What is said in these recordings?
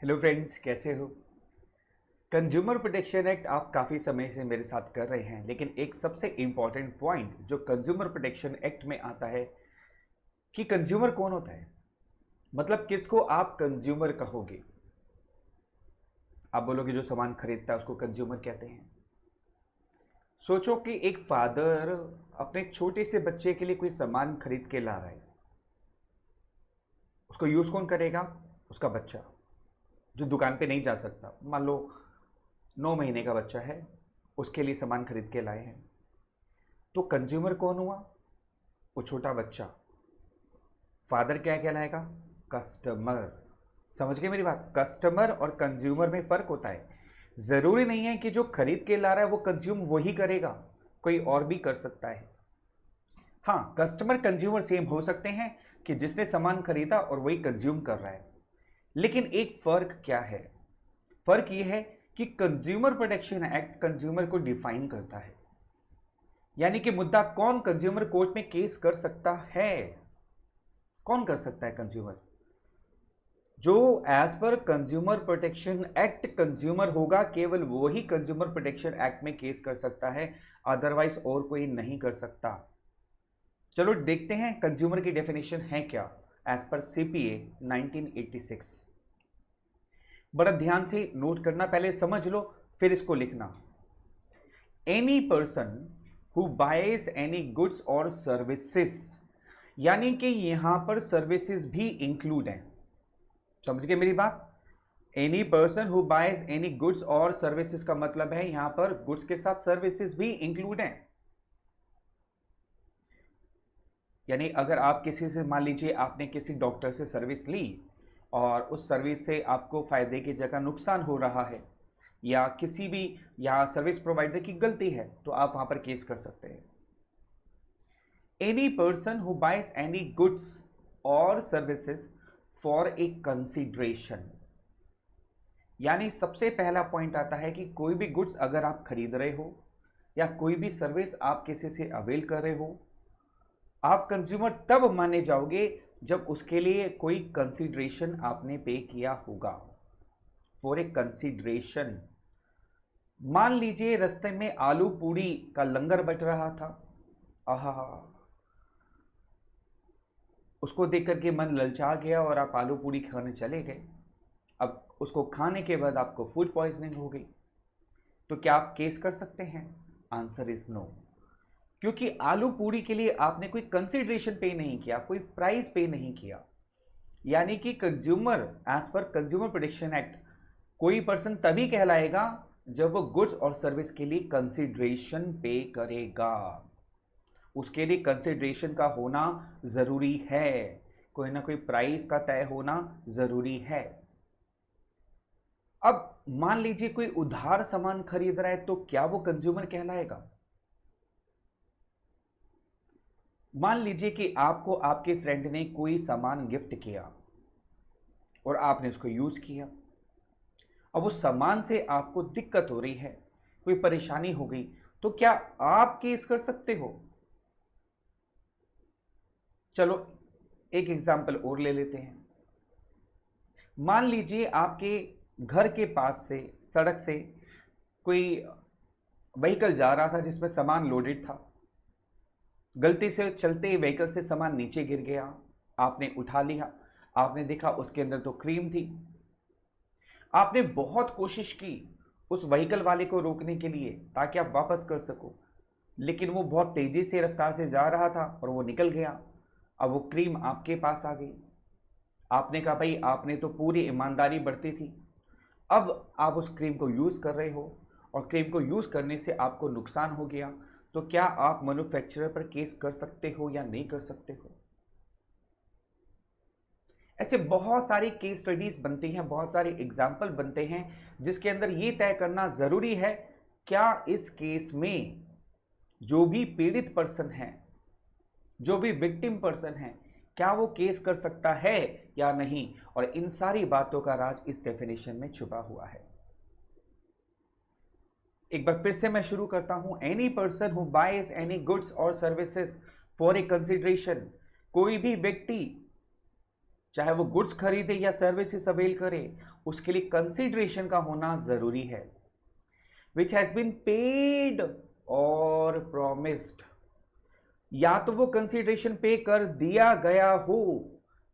Hello friends, कैसे हो। Consumer protection act आप काफ़ी समय से मेरे साथ कर रहे हैं, लेकिन एक सबसे इम्पॉर्टेंट पॉइंट जो कंज्यूमर प्रोटेक्शन एक्ट में आता है कि कंज्यूमर कौन होता है। मतलब किसको आप कंज्यूमर कहोगे। आप बोलोगे जो सामान खरीदता है उसको कंज्यूमर कहते हैं। सोचो कि एक फादर अपने छोटे से बच्चे के लिए कोई सामान खरीद के ला रहा है। उसको यूज़ कौन करेगा? उसका बच्चा, जो दुकान पे नहीं जा सकता। मान लो 9 महीने का बच्चा है, उसके लिए सामान खरीद के लाए हैं। तो कंज्यूमर कौन हुआ? वो छोटा बच्चा। फादर क्या कहलाएगा? कस्टमर। समझ गए मेरी बात? कस्टमर और कंज्यूमर में फर्क होता है। जरूरी नहीं है कि जो खरीद के ला रहा है वो कंज्यूम वही करेगा, कोई और भी कर सकता है। हाँ, कस्टमर कंज्यूमर सेम हो सकते हैं कि जिसने सामान खरीदा और वही कंज्यूम कर रहा है। लेकिन एक फर्क क्या है? फर्क यह है कि कंज्यूमर प्रोटेक्शन एक्ट कंज्यूमर को डिफाइन करता है। यानी कि मुद्दा कौन कंज्यूमर कोर्ट में केस कर सकता है। कौन कर सकता है? कंज्यूमर। जो as per consumer protection act consumer होगा, केवल वो ही कंज्यूमर प्रोटेक्शन एक्ट में केस कर सकता है, अदरवाइज और कोई नहीं कर सकता। चलो देखते हैं कंज्यूमर की डेफिनेशन है क्या एज पर सीपीए 1986। बड़ा ध्यान से नोट करना, पहले समझ लो फिर इसको लिखना। Any person who boys any goods और सर्विसेज, यानी कि यहां पर सर्विसेज भी इंक्लूड हैं। समझ गए मेरी बात? Any person who boys any goods और सर्विसेज का मतलब है यहां पर गुड्स के साथ सर्विसेज भी इंक्लूड हैं। यानी अगर आप किसी से, मान लीजिए आपने किसी डॉक्टर से सर्विस ली और उस सर्विस से आपको फायदे की जगह नुकसान हो रहा है, या किसी भी या सर्विस प्रोवाइडर की गलती है, तो आप वहां पर केस कर सकते हैं। Any person who buys any goods और सर्विसेज फॉर ए कंसिडरेशन, यानी सबसे पहला पॉइंट आता है कि कोई भी गुड्स अगर आप खरीद रहे हो या कोई भी सर्विस आप किसी से अवेल कर रहे हो, आप कंज्यूमर तब माने जाओगे जब उसके लिए कोई कंसिडरेशन आपने पे किया होगा। For a consideration. मान लीजिए रास्ते में आलू पूड़ी का लंगर बट रहा था। आहा, उसको देख करके मन ललचा गया और आप आलू पूड़ी खाने चले गए। अब उसको खाने के बाद आपको फूड पॉइजनिंग हो गई, तो क्या आप केस कर सकते हैं? Answer is no. क्योंकि आलू पूड़ी के लिए आपने कोई कंसिडरेशन पे नहीं किया, कोई प्राइस पे नहीं किया। यानी कि consumer, as per consumer protection act, कोई पर्सन तभी कहलाएगा जब वो गुड्स और सर्विस के लिए कंसिडरेशन पे करेगा। उसके लिए कंसिडरेशन का होना जरूरी है, कोई ना कोई प्राइस का तय होना जरूरी है। अब मान लीजिए कोई उधार सामान खरीद रहा है, तो क्या वो कंज्यूमर कहलाएगा? मान लीजिए कि आपको आपके फ्रेंड ने कोई सामान गिफ्ट किया और आपने उसको यूज किया। अब उस सामान से आपको दिक्कत हो रही है, कोई परेशानी हो गई, तो क्या आप केस कर सकते हो? चलो एक एग्जाम्पल और ले लेते हैं। मान लीजिए आपके घर के पास से, सड़क से कोई व्हीकल जा रहा था जिसमें सामान लोडेड था। गलती से चलते व्हीकल से सामान नीचे गिर गया, आपने उठा लिया, आपने देखा उसके अंदर तो क्रीम थी। आपने बहुत कोशिश की उस व्हीकल वाले को रोकने के लिए ताकि आप वापस कर सको, लेकिन वो बहुत तेजी से रफ्तार से जा रहा था और वो निकल गया। अब वो क्रीम आपके पास आ गई। आपने कहा भाई आपने तो पूरी ईमानदारी बरती थी। अब आप उस क्रीम को यूज़ कर रहे हो और क्रीम को यूज़ करने से आपको नुकसान हो गया, तो क्या आप मैन्युफैक्चरर पर केस कर सकते हो या नहीं कर सकते हो? ऐसे बहुत सारी केस स्टडीज बनती हैं, बहुत सारे एग्जाम्पल बनते हैं, जिसके अंदर ये तय करना जरूरी है क्या इस केस में जो भी पीड़ित पर्सन है, जो भी विक्टिम पर्सन है, क्या वो केस कर सकता है या नहीं। और इन सारी बातों का राज इस डेफिनेशन में छुपा हुआ है। एक बार फिर से मैं शुरू करता हूं। Any person who buys any goods और सर्विसेज फॉर ए कंसिडरेशन, कोई भी व्यक्ति चाहे वो गुड्स खरीदे या सर्विसेज अवेल करे, उसके लिए कंसिडरेशन का होना जरूरी है। विच हैज बीन पेड और प्रोमिस्ड, या तो वो कंसिडरेशन पे कर दिया गया हो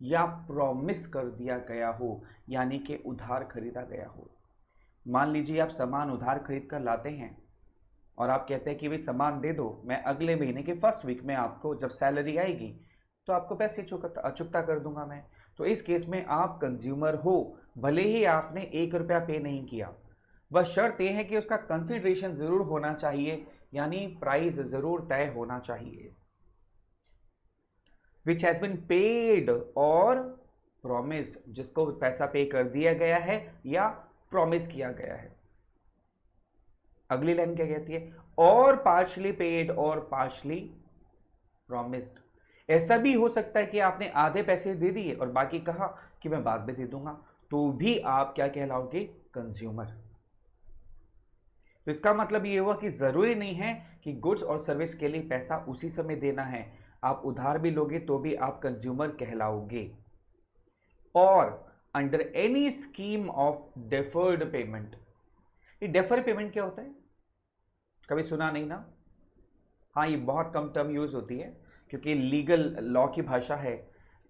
या प्रॉमिस कर दिया गया हो, यानी कि उधार खरीदा गया हो। मान लीजिए आप सामान उधार खरीद कर लाते हैं और आप कहते हैं कि भाई सामान दे दो, मैं अगले महीने के फर्स्ट वीक में आपको जब सैलरी आएगी तो आपको पैसे चुकता कर दूंगा मैं। तो इस केस में आप कंज्यूमर हो, भले ही आपने 1 रुपया पे नहीं किया, बस शर्त यह है कि उसका कंसिडरेशन जरूर होना चाहिए, यानी प्राइस जरूर तय होना चाहिए। विच हैज बिन पेड और प्रोमिस्ड, जिसको पैसा पे कर दिया गया है या प्रॉमिस किया गया है। अगली लाइन क्या कहती है? और पार्शली पेड और पार्शली प्रॉमिस्ड। ऐसा भी हो सकता है कि आपने आधे पैसे दे दिए और बाकी कहा कि मैं बाद में दे दूंगा, तो भी आप क्या कहलाओगे? कंज्यूमर। तो इसका मतलब ये हुआ कि जरूरी नहीं है कि गुड्स और सर्विस के लिए पैसा उसी समय देना है, आप उधार भी लोगे तो भी आप कंज्यूमर कहलाओगे। और under any scheme of deferred payment. ये डेफर्ड पेमेंट क्या होता है? कभी सुना नहीं ना? हाँ, ये बहुत कम टर्म यूज होती है क्योंकि लीगल लॉ की भाषा है,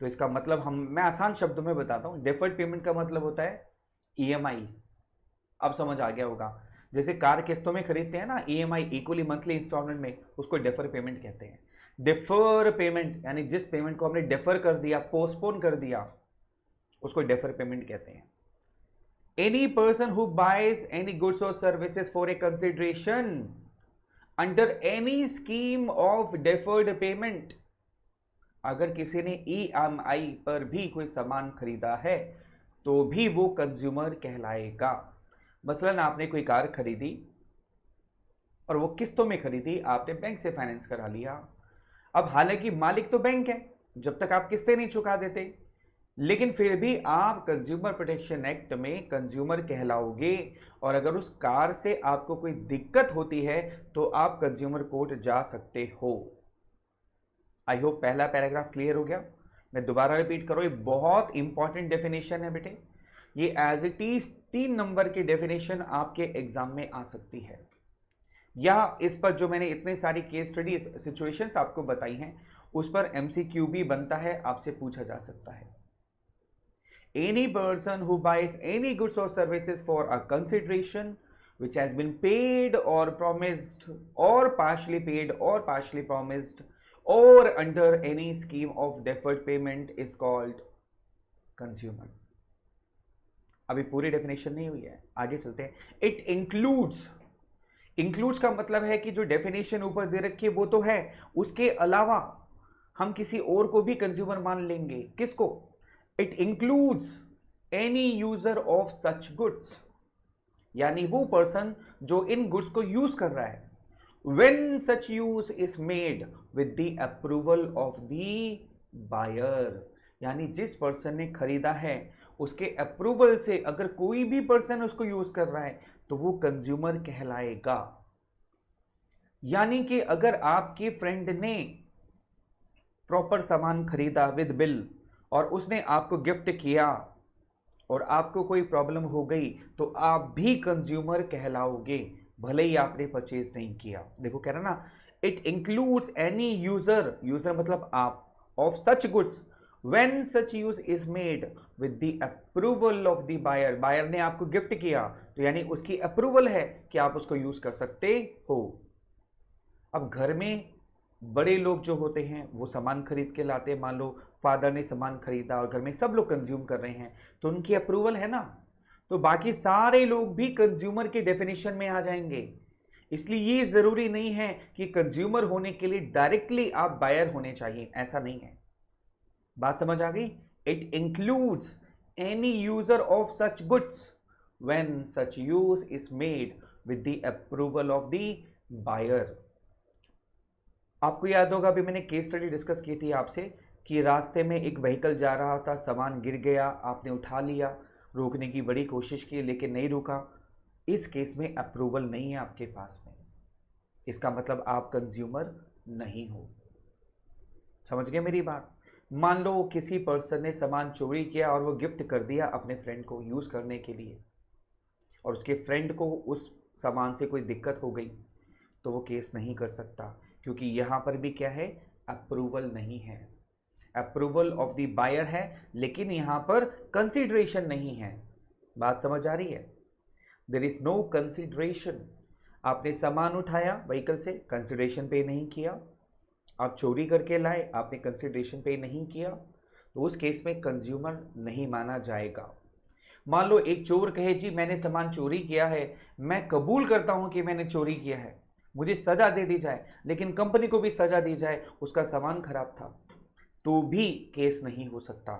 तो इसका मतलब मैं आसान शब्दों में बताता हूँ। डेफर्ड पेमेंट का मतलब होता है ईएमआई। अब समझ आ गया होगा। जैसे कार किस्तों में खरीदते हैं ना, ईएमआई इक्वली मंथली इंस्टॉलमेंट में, उसको डेफर पेमेंट कहते हैं। डेफर पेमेंट यानी जिस पेमेंट को हमने डेफर कर दिया, पोस्टपोन कर दिया, उसको डेफर पेमेंट कहते हैं। Any person who buys any goods और services for a consideration under any scheme of deferred payment, अगर किसी ने ईएमआई पर भी कोई सामान खरीदा है तो भी वो कंज्यूमर कहलाएगा। मसलन आपने कोई कार खरीदी और वो किस्तों में खरीदी, आपने बैंक से फाइनेंस करा लिया। अब हालांकि मालिक तो बैंक है जब तक आप किस्तें नहीं चुका देते, लेकिन फिर भी आप कंज्यूमर प्रोटेक्शन एक्ट में कंज्यूमर कहलाओगे। और अगर उस कार से आपको कोई दिक्कत होती है तो आप कंज्यूमर कोर्ट जा सकते हो। आई होप पहला पैराग्राफ क्लियर हो गया। मैं दोबारा रिपीट करो, ये बहुत इंपॉर्टेंट डेफिनेशन है बेटे। ये एज इट इज 3 नंबर की डेफिनेशन आपके एग्जाम में आ सकती है, या इस पर जो मैंने इतने सारी केस स्टडीज सिचुएशंस आपको बताई हैं उस पर एमसीक्यू भी बनता है, आपसे पूछा जा सकता है। Any person who buys any goods और services for a consideration which has been paid or promised or partially paid or partially promised or under any scheme of deferred payment is called consumer। अभी पूरी definition नहीं हुई है, आगे चलते हैं। It includes का मतलब है कि जो डेफिनेशन ऊपर दे रखी है वो तो है, उसके अलावा हम किसी और को भी कंज्यूमर मान लेंगे। किसको? It includes any user of such goods, यानी वो पर्सन जो इन गुड्स को यूज कर रहा है। When such use is made with the approval of the buyer, यानी जिस पर्सन ने खरीदा है उसके अप्रूवल से अगर कोई भी पर्सन उसको यूज कर रहा है तो वो कंज्यूमर कहलाएगा। यानी कि अगर आपके फ्रेंड ने प्रॉपर सामान खरीदा विद बिल और उसने आपको गिफ्ट किया और आपको कोई प्रॉब्लम हो गई तो आप भी कंज्यूमर कहलाओगे, भले ही आपने परचेज नहीं किया। देखो कह रहा ना, it includes any user, user मतलब आप, of such goods when such use is made with the approval of the buyer. Buyer ने आपको गिफ्ट किया तो यानी उसकी अप्रूवल है कि आप उसको यूज कर सकते हो। अब घर में बड़े लोग जो होते हैं वो सामान खरीद के लाते हैं, मान लो फादर ने सामान खरीदा और घर में सब लोग कंज्यूम कर रहे हैं तो उनकी अप्रूवल है ना, तो बाकी सारे लोग भी कंज्यूमर के डेफिनेशन में आ जाएंगे। इसलिए ये जरूरी नहीं है कि कंज्यूमर होने के लिए डायरेक्टली आप बायर होने चाहिए, ऐसा नहीं है। बात समझ आ गई? It includes any user of such goods when such use is made with the approval of the buyer. आपको याद होगा अभी मैंने केस स्टडी डिस्कस की थी आपसे कि रास्ते में एक व्हीकल जा रहा था, सामान गिर गया, आपने उठा लिया, रोकने की बड़ी कोशिश की लेकिन नहीं रुका। इस केस में अप्रूवल नहीं है आपके पास में, इसका मतलब आप कंज्यूमर नहीं हो। समझ गए मेरी बात? मान लो किसी पर्सन ने सामान चोरी किया और वो गिफ्ट कर दिया अपने फ्रेंड को यूज़ करने के लिए, और उसके फ्रेंड को उस सामान से कोई दिक्कत हो गई, तो वो केस नहीं कर सकता, क्योंकि यहाँ पर भी क्या है, अप्रूवल नहीं है। अप्रूवल ऑफ द बायर है, लेकिन यहाँ पर कंसिडरेशन नहीं है। बात समझ आ रही है? There is no consideration. आपने सामान उठाया व्हीकल से, कंसिडरेशन पे नहीं किया। आप चोरी करके लाए, आपने कंसिडरेशन पे नहीं किया, तो उस केस में कंज्यूमर नहीं माना जाएगा। मान लो एक चोर कहे जी मैंने सामान चोरी किया है, मैं कबूल करता हूं कि मैंने चोरी किया है, मुझे सजा दे दी जाए, लेकिन कंपनी को भी सजा दी जाए, उसका सामान खराब था, तो भी केस नहीं हो सकता,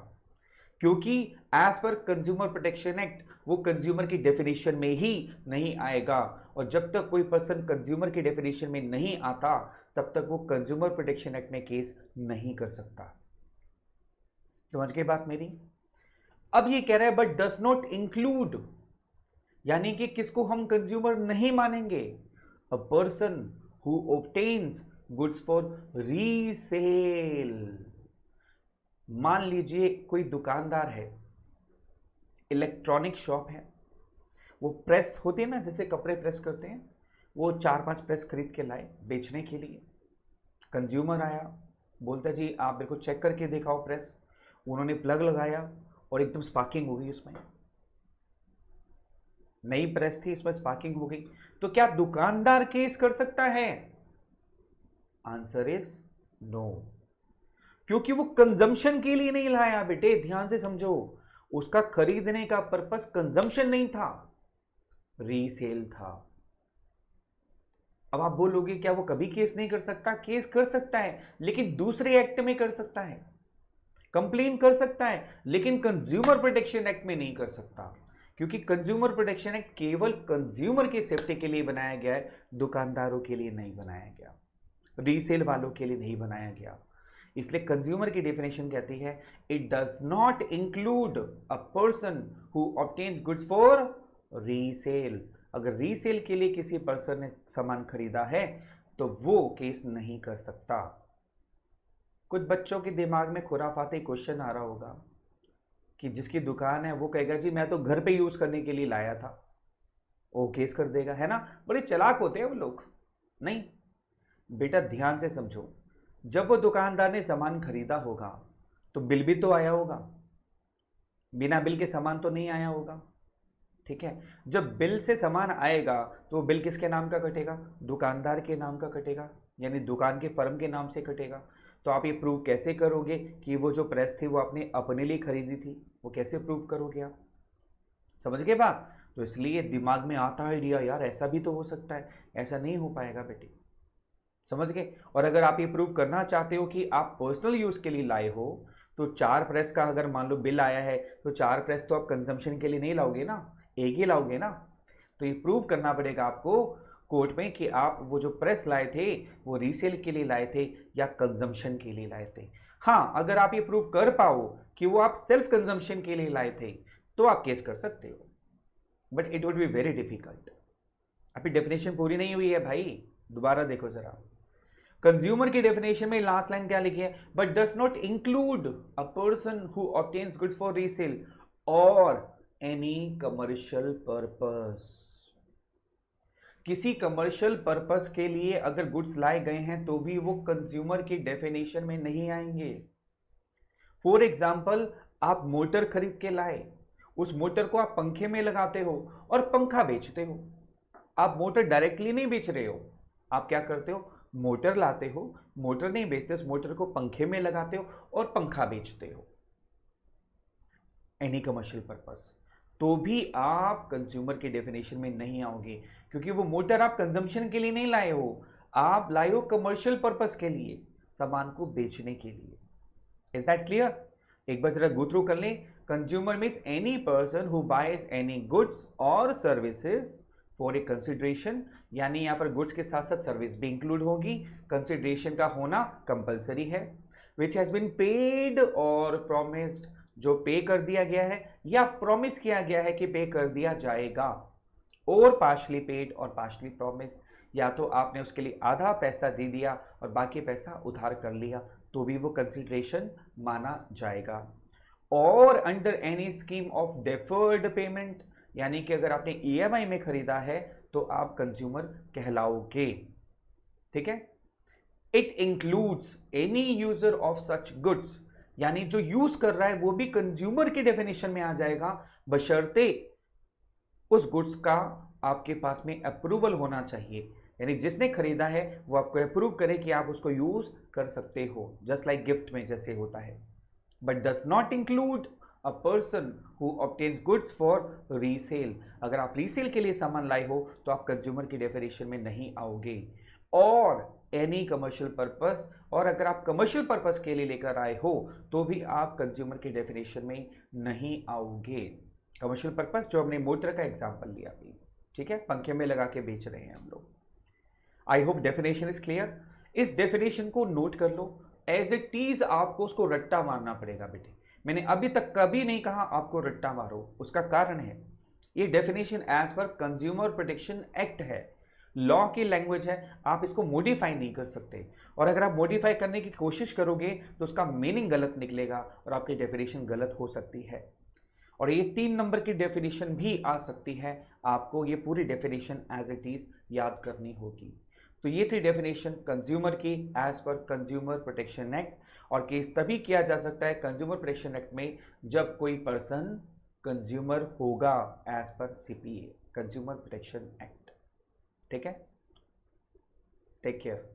क्योंकि as per consumer protection act वो कंज्यूमर की डेफिनेशन में ही नहीं आएगा। और जब तक कोई पर्सन कंज्यूमर की डेफिनेशन में नहीं आता, तब तक वो कंज्यूमर प्रोटेक्शन एक्ट में केस नहीं कर सकता। समझ गए बात मेरी? अब ये कह रहा है बट डस नॉट इंक्लूड, यानी कि किसको हम कंज्यूमर नहीं मानेंगे? A person who obtains goods for resale. मान लीजिए कोई दुकानदार है, इलेक्ट्रॉनिक शॉप है, वो प्रेस होती है ना, जैसे कपड़े प्रेस करते हैं, वो 4-5 प्रेस खरीद के लाए बेचने के लिए। कंज्यूमर आया, बोलता है जी आप मेरे को चेक करके दिखाओ प्रेस। उन्होंने प्लग लगाया और एकदम स्पार्किंग हो गई, उसमें नई प्रेस थी, इसमें स्पार्किंग हो गई, तो क्या दुकानदार केस कर सकता है? आंसर इज नो, क्योंकि वो कंजम्पशन के लिए नहीं लाया। बेटे ध्यान से समझो, उसका खरीदने का पर्पस कंजम्पशन नहीं था, रीसेल था। अब आप बोलोगे क्या वो कभी केस नहीं कर सकता? केस कर सकता है, लेकिन दूसरे एक्ट में कर सकता है, कंप्लेन कर सकता है, लेकिन कंज्यूमर प्रोटेक्शन एक्ट में नहीं कर सकता, क्योंकि कंज्यूमर प्रोटेक्शन एक्ट केवल कंज्यूमर की सेफ्टी के लिए बनाया गया है, दुकानदारों के लिए नहीं बनाया गया, रीसेल वालों के लिए नहीं बनाया गया। इसलिए कंज्यूमर की डेफिनेशन कहती है it does not include a person who obtains goods for resale. अगर रीसेल के लिए किसी पर्सन ने सामान खरीदा है तो वो केस नहीं कर सकता। कुछ बच्चों के दिमाग में खुराफाती क्वेश्चन आ रहा होगा कि जिसकी दुकान है वो कहेगा जी मैं तो घर पे यूज करने के लिए लाया था, वो केस कर देगा, है ना? बड़े चालाक होते हैं वो लोग। नहीं बेटा, ध्यान से समझो, जब वो दुकानदार ने सामान खरीदा होगा तो बिल भी तो आया होगा, बिना बिल के सामान तो नहीं आया होगा, ठीक है? जब बिल से सामान आएगा तो वो बिल किसके नाम का कटेगा? दुकानदार के नाम का कटेगा, यानी दुकान के फर्म के नाम से कटेगा। तो आप ये प्रूव कैसे करोगे कि वो जो प्रेस थी वो आपने अपने लिए खरीदी थी? वो कैसे प्रूव करोगे आप? समझ गए बात? तो इसलिए दिमाग में आता है आइडिया, यार ऐसा भी तो हो सकता है। ऐसा नहीं हो पाएगा बेटे, समझ गए? और अगर आप ये प्रूव करना चाहते हो कि आप पर्सनल यूज के लिए लाए हो, तो 4 प्रेस का अगर मान लो बिल आया है, तो 4 प्रेस तो आप कंजम्पशन के लिए नहीं लाओगे ना, एक ही लाओगे ना। तो ये प्रूव करना पड़ेगा आपको कोर्ट में कि आप वो जो प्रेस लाए थे वो रीसेल के लिए लाए थे या कंजम्पशन के लिए लाए थे। हाँ, अगर आप ये प्रूव कर पाओ कि वो आप सेल्फ कंजम्पशन के लिए लाए थे तो आप केस कर सकते हो, but it would be very difficult. अभी डेफिनेशन पूरी नहीं हुई है भाई, दोबारा देखो जरा। कंज्यूमर की डेफिनेशन में लास्ट लाइन क्या लिखी है? But does not include a person who obtains goods for resale और एनी कमर्शियल पर्पस। किसी कमर्शियल पर्पस के लिए अगर गुड्स लाए गए हैं तो भी वो कंज्यूमर की डेफिनेशन में नहीं आएंगे। फॉर एग्जाम्पल, आप मोटर खरीद के लाए, उस मोटर को आप पंखे में लगाते हो और पंखा बेचते हो। आप मोटर डायरेक्टली नहीं बेच रहे हो, आप क्या करते हो? मोटर लाते हो, मोटर नहीं बेचते, उस मोटर को पंखे में लगाते हो और पंखा बेचते हो, एनी कमर्शियल पर्पस। तो भी आप कंज्यूमर की डेफिनेशन में नहीं आओगे, क्योंकि वो मोटर आप कंजम्पशन के लिए नहीं लाए हो, आप लाए हो कमर्शियल पर्पस के लिए, सामान को बेचने के लिए। Is that clear? एक बार जरा गो थ्रू कर लें। Consumer means any person who buys any goods और सर्विसेज फॉर ए कंसिडरेशन, यानी यहां पर गुड्स के साथ साथ सर्विस भी इंक्लूड होगी, कंसिडरेशन का होना कंपलसरी है। विच हैज बीन पेड और प्रोमिस्ड, जो पे कर दिया गया है या प्रॉमिस किया गया है कि पे कर दिया जाएगा, और पार्शली पेड और पार्शली प्रॉमिस, या तो आपने उसके लिए आधा पैसा दे दिया और बाकी पैसा उधार कर लिया, तो भी वो कंसिडरेशन माना जाएगा। और under any scheme of deferred payment, यानी कि अगर आपने ईएमआई में खरीदा है तो आप कंज्यूमर कहलाओगे। ठीक है। It includes any user of such goods, यानी जो यूज कर रहा है वो भी कंज्यूमर की डेफिनेशन में आ जाएगा, बशर्ते उस गुड्स का आपके पास में अप्रूवल होना चाहिए, यानी जिसने खरीदा है वो आपको अप्रूव करे कि आप उसको यूज कर सकते हो, जस्ट लाइक गिफ्ट में जैसे होता है। But does not include a person who obtains goods for resale. अगर आप रीसेल के लिए सामान लाए हो तो आप कंज्यूमर की डेफिनेशन में नहीं आओगे। और एनी कमर्शियल पर्पस, और अगर आप कमर्शियल पर्पस के लिए लेकर आए हो तो भी आप कंज्यूमर की डेफिनेशन में नहीं आओगे। कमर्शियल पर्पस जो हमने मोटर का एग्जांपल लिया अभी, ठीक है, पंखे में लगा के बेच रहे हैं हम लोग। I hope definition is clear. इस डेफिनेशन को नोट कर लो, एज इट इज आपको उसको रट्टा मारना पड़ेगा बेटे। मैंने अभी तक कभी नहीं कहा आपको रट्टा मारो, उसका कारण है ये definition as per consumer protection act है, लॉ की लैंग्वेज है, आप इसको मॉडिफाई नहीं कर सकते। और अगर आप मॉडिफाई करने की कोशिश करोगे तो उसका मीनिंग गलत निकलेगा और आपकी डेफिनेशन गलत हो सकती है। और ये 3 नंबर की डेफिनेशन भी आ सकती है, आपको ये पूरी डेफिनेशन एज इट इज याद करनी होगी। तो ये थी डेफिनेशन कंज्यूमर की as per consumer protection act. और केस तभी किया जा सकता है कंज्यूमर प्रोटेक्शन एक्ट में जब कोई पर्सन कंज्यूमर होगा as per CPA, consumer protection act. ठीक है, टेक केयर।